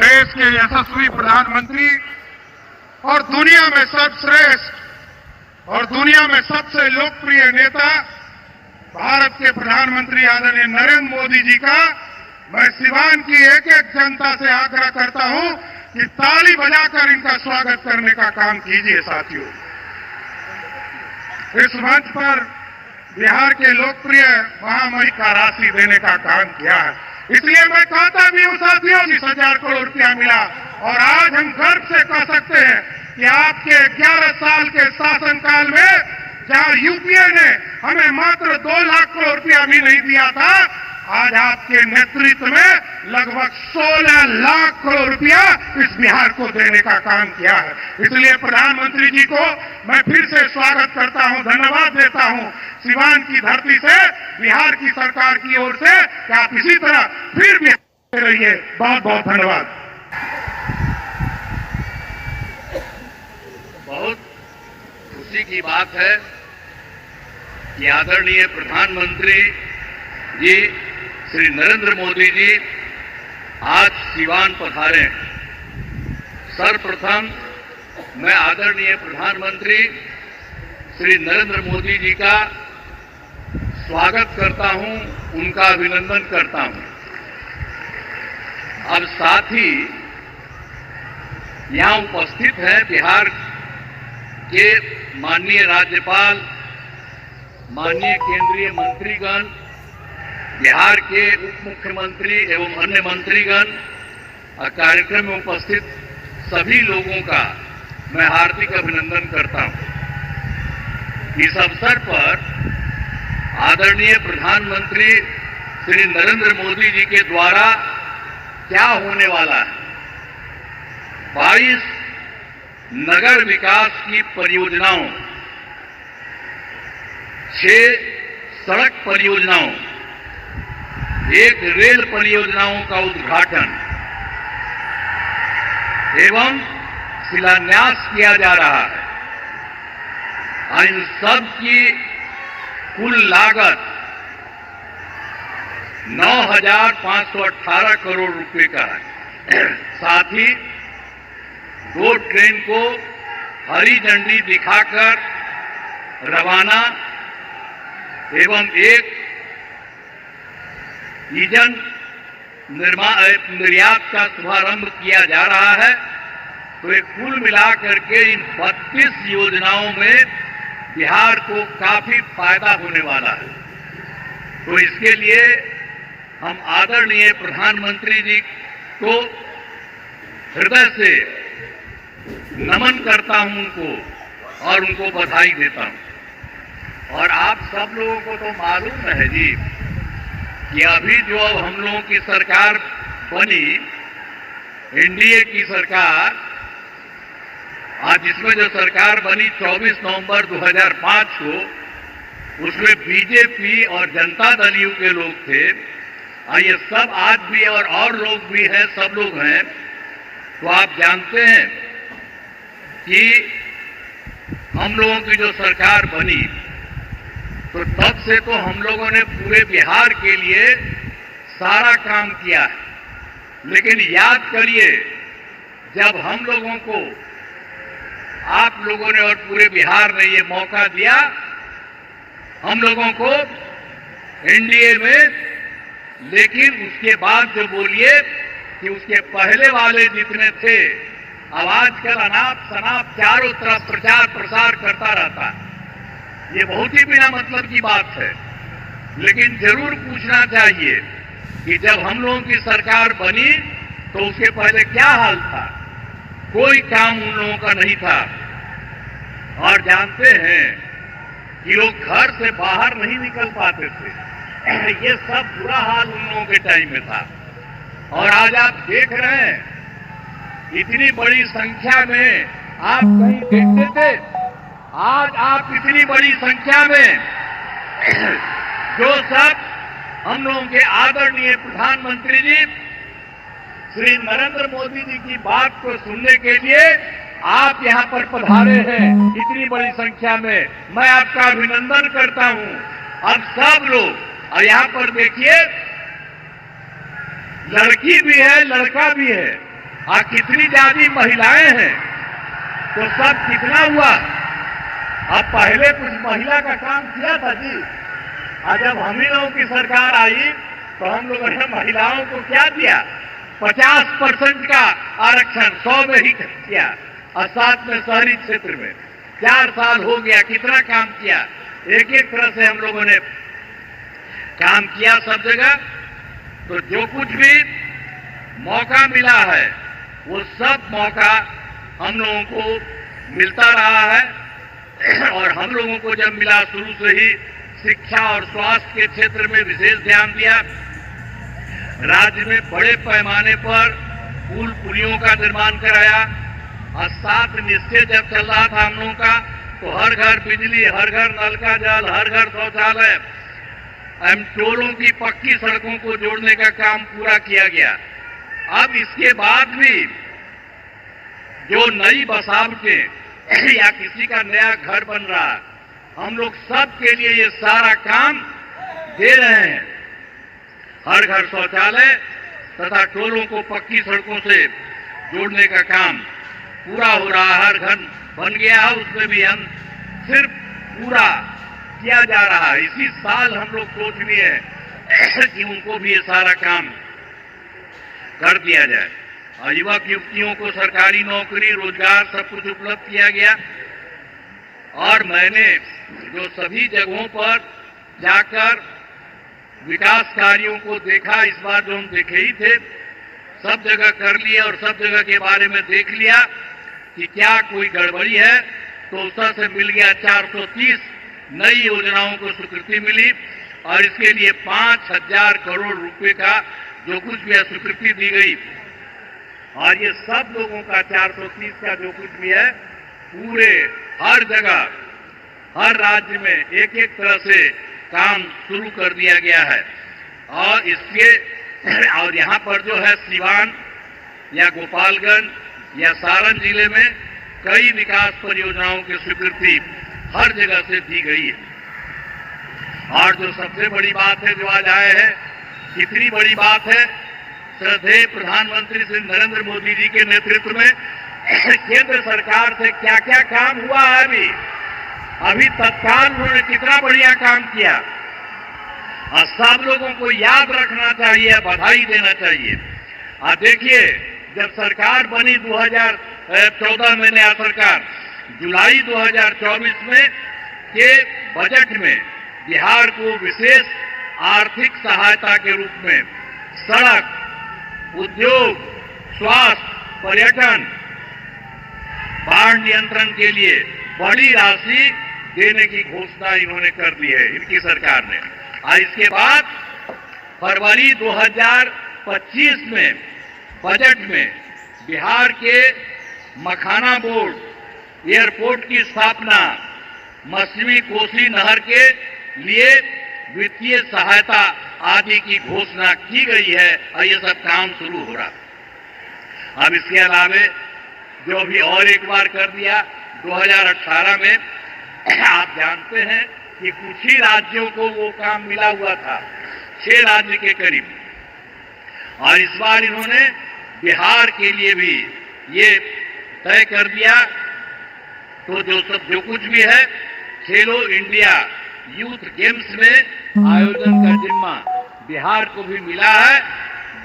देश के यशस्वी प्रधानमंत्री और दुनिया में सर्वश्रेष्ठ और दुनिया में सबसे लोकप्रिय नेता भारत के प्रधानमंत्री आदरणीय नरेंद्र मोदी जी का मैं सिवान की एक एक जनता से आग्रह करता हूं कि ताली बजाकर इनका स्वागत करने का काम कीजिए। साथियों, इस मंच पर बिहार के लोकप्रिय महामहिम का राशि देने का काम किया है, इसलिए मैं कहता भी हूं साथियों, 20,000 करोड़ रुपया मिला और आज हम गर्व से कह सकते हैं कि आपके 11 साल के शासनकाल में जहां यूपीए ने हमें मात्र 2 लाख करोड़ रुपया भी नहीं दिया था, आज आपके नेतृत्व में लगभग 16 लाख करोड़ रुपया इस बिहार को देने का काम किया है। इसलिए प्रधानमंत्री जी को मैं फिर से स्वागत करता हूं, धन्यवाद देता हूं सिवान की धरती से, बिहार की सरकार की ओर से कि आप इसी तरह फिर बिहार में रहिए। बहुत बहुत धन्यवाद। बहुत खुशी की बात है कि आदरणीय प्रधानमंत्री जी श्री नरेंद्र मोदी जी आज सिवान पधारे हैं। सर्वप्रथम मैं आदरणीय प्रधानमंत्री श्री नरेंद्र मोदी जी का स्वागत करता हूं, उनका अभिनंदन करता हूं। अब साथ ही यहां उपस्थित हैं बिहार के माननीय राज्यपाल, माननीय केंद्रीय मंत्रीगण, बिहार के उप मुख्यमंत्री एवं अन्य मंत्रीगण और कार्यक्रम में उपस्थित सभी लोगों का मैं हार्दिक अभिनंदन करता हूं। इस अवसर पर आदरणीय प्रधानमंत्री श्री नरेंद्र मोदी जी के द्वारा क्या होने वाला है, 22 नगर विकास की परियोजनाओं, 6 सड़क परियोजनाओं, 1 रेल परियोजनाओं का उद्घाटन एवं शिलान्यास किया जा रहा है। इन सब की कुल लागत 9,518 करोड़ रुपए का है। साथ ही 2 ट्रेन को हरी झंडी दिखाकर रवाना एवं 1 ईंधन निर्यात का शुभारंभ किया जा रहा है। तो एक कुल मिलाकर के इन 32 योजनाओं में बिहार को काफी फायदा होने वाला है। तो इसके लिए हम आदरणीय प्रधानमंत्री जी को हृदय से नमन करता हूं उनको और उनको बधाई देता हूं। और आप सब लोगों को तो मालूम है जी कि अभी जो अब हम लोगों की सरकार बनी, एनडीए की सरकार, आज जिसमें जो सरकार बनी 24 नवंबर 2005 को, उसमें बीजेपी और जनता दल यू के लोग थे। ये सब आज भी और लोग भी हैं, सब लोग हैं। तो आप जानते हैं कि हम लोगों की जो सरकार बनी तो तब से तो हम लोगों ने पूरे बिहार के लिए सारा काम किया है। लेकिन याद करिए, जब हम लोगों को, आप लोगों ने और पूरे बिहार ने ये मौका दिया हम लोगों को एनडीए में, लेकिन उसके बाद जो बोलिए कि उसके पहले वाले जितने थे, अब आजकल अनाप शनाप चारों तरफ प्रचार प्रसार करता रहता है। ये बहुत ही बिना मतलब की बात है। लेकिन जरूर पूछना चाहिए कि जब हम लोगों की सरकार बनी तो उसके पहले क्या हाल था। कोई काम उन लोगों का नहीं था। और जानते हैं कि लोग घर से बाहर नहीं निकल पाते थे। ये सब बुरा हाल उन लोगों के टाइम में था। और आज आप देख रहे हैं इतनी बड़ी संख्या में आप कहीं देखते थे, आज आप इतनी बड़ी संख्या में जो सब हम लोगों के आदरणीय प्रधानमंत्री जी श्री नरेंद्र मोदी जी की बात को सुनने के लिए आप यहां पर पधारे हैं इतनी बड़ी संख्या में, मैं आपका अभिनंदन करता हूं। अब सब लोग, और यहां पर देखिए लड़की भी है लड़का भी है, कितनी ज्यादा महिलाएं हैं, तो सब कितना हुआ। अब पहले कुछ महिला का काम किया था जी, और जब हम ही लोगों की सरकार आई तो हम लोगों ने महिलाओं को क्या दिया, 50% का आरक्षण 100 में ही किया, और साथ में शहरी क्षेत्र में 4 साल हो गया, कितना काम किया। एक एक तरह से हम लोगों ने काम किया सब जगह। तो जो कुछ भी मौका मिला है वो सब मौका हम लोगों को मिलता रहा है। और हम लोगों को जब मिला, शुरू से ही शिक्षा और स्वास्थ्य के क्षेत्र में विशेष ध्यान दिया। राज्य में बड़े पैमाने पर पुल पुलियों का निर्माण कराया, और 7 निश्चय जब चल रहा था हम लोगों का, तो हर घर बिजली, हर घर नल का जल, हर घर शौचालय, टोलों की पक्की सड़कों को जोड़ने का काम पूरा किया गया। अब इसके बाद भी जो नई बसावटें या किसी का नया घर बन रहा है, हम लोग सब के लिए ये सारा काम दे रहे हैं। हर घर शौचालय तथा टोलों को पक्की सड़कों से जोड़ने का काम पूरा हो रहा है। हर घर बन गया है, उसमें भी हम सिर्फ पूरा किया जा रहा है। इसी साल हम लोग सोच लिए हैं कि उनको भी ये सारा काम कर दिया जाए, और युवक युवतियों को सरकारी नौकरी, रोजगार सब कुछ उपलब्ध किया गया। और मैंने जो सभी जगहों पर जाकर विकास कार्यों को देखा, इस बार जो हम देखे ही थे, सब जगह कर लिए और सब जगह के बारे में देख लिया कि क्या कोई गड़बड़ी है। तो उसका से मिल गया 430 नई योजनाओं को स्वीकृति मिली, और इसके लिए 5000 करोड़ रुपए का जो कुछ भी स्वीकृति दी गई। और ये सब लोगों का 430 का जो कुछ भी है, पूरे हर जगह हर राज्य में एक एक तरह से काम शुरू कर दिया गया है। और इसके और यहाँ पर जो है सिवान या गोपालगंज या सारण जिले में कई विकास परियोजनाओं की स्वीकृति हर जगह से दी गई है। और जो सबसे बड़ी बात है जो आज आए हैं, कितनी बड़ी बात है, श्रद्धेय प्रधानमंत्री श्री नरेंद्र मोदी जी के नेतृत्व में केंद्र सरकार से क्या क्या काम हुआ है। अभी तत्काल उन्होंने कितना बढ़िया काम किया, और सब लोगों को याद रखना चाहिए, बधाई देना चाहिए। और देखिए, जब सरकार बनी 2014 में नया सरकार, जुलाई 2024 में के बजट में बिहार को विशेष आर्थिक सहायता के रूप में सड़क, उद्योग, स्वास्थ्य, पर्यटन, बाढ़ नियंत्रण के लिए बड़ी राशि देने की घोषणा इन्होंने कर दी है, इनकी सरकार ने। और इसके बाद फरवरी 2025 में बजट में बिहार के मखाना बोर्ड एयरपोर्ट की स्थापना, मछली कोसी नहर के लिए वित्तीय सहायता आदि की घोषणा की गई है, और ये सब काम शुरू हो रहा। अब इसके अलावे जो भी और एक बार कर दिया 2018 में, आप जानते हैं कि कुछ ही राज्यों को वो काम मिला हुआ था, 6 राज्य के करीब, और इस बार इन्होंने बिहार के लिए भी ये तय कर दिया। तो जो कुछ भी है, खेलो इंडिया यूथ गेम्स में आयोजन का जिम्मा बिहार को भी मिला है,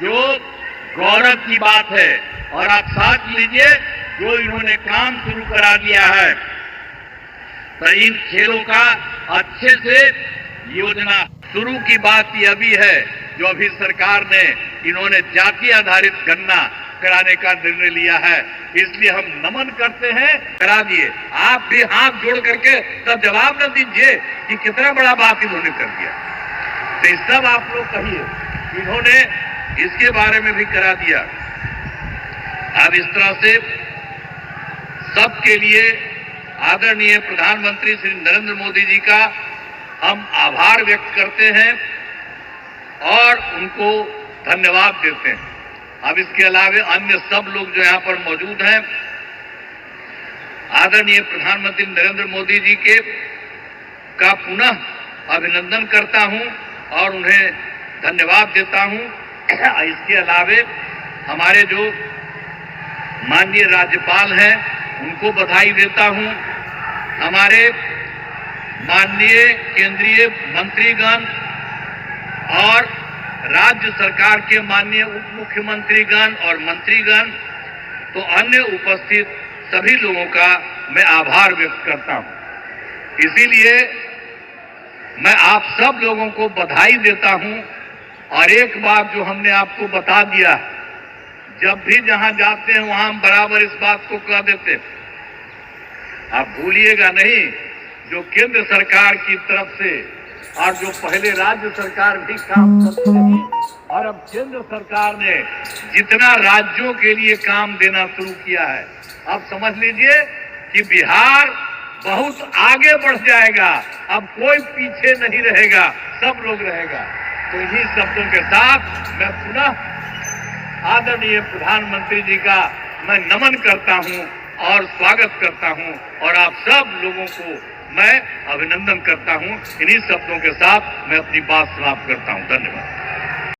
जो गौरव की बात है। और आप साथ लीजिए, जो इन्होंने काम शुरू करा दिया है, तो इन खेलों का अच्छे से योजना शुरू की बात यह भी है, जो अभी सरकार ने इन्होंने जाति आधारित गणना कराने का निर्णय लिया है। इसलिए हम नमन करते हैं, करा दिए। आप भी हाथ जोड़ करके तब जवाब न दीजिए कि कितना बड़ा बात इन्होंने कर दिया। तो सब आप लोग कहिए, इन्होंने इसके बारे में भी करा दिया। अब इस तरह से सबके लिए आदरणीय प्रधानमंत्री श्री नरेंद्र मोदी जी का हम आभार व्यक्त करते हैं और उनको धन्यवाद देते हैं। अब इसके अलावे अन्य सब लोग जो यहाँ पर मौजूद हैं, आदरणीय प्रधानमंत्री नरेंद्र मोदी जी के का पुनः अभिनंदन करता हूं और उन्हें धन्यवाद देता हूं। इसके अलावे हमारे जो माननीय राज्यपाल हैं, उनको बधाई देता हूं। हमारे माननीय केंद्रीय मंत्रीगण और राज्य सरकार के माननीय उप मुख्यमंत्रीगण और मंत्रीगण, तो अन्य उपस्थित सभी लोगों का मैं आभार व्यक्त करता हूं। इसीलिए मैं आप सब लोगों को बधाई देता हूं। और एक बात जो हमने आपको बता दिया, जब भी जहां जाते हैं वहां हम बराबर इस बात को कह देते, आप भूलिएगा नहीं, जो केंद्र सरकार की तरफ से और जो पहले राज्य सरकार भी काम करती रही और अब केंद्र सरकार ने जितना राज्यों के लिए काम देना शुरू किया है, अब समझ लीजिए कि बिहार बहुत आगे बढ़ जाएगा। अब कोई पीछे नहीं रहेगा, सब लोग रहेगा। तो इन्हीं शब्दों के साथ मैं पुनः आदरणीय प्रधानमंत्री जी का मैं नमन करता हूं और स्वागत करता हूं और आप सब लोगों को मैं अभिनंदन करता हूं। इन्हीं शब्दों के साथ मैं अपनी बात समाप्त करता हूं। धन्यवाद।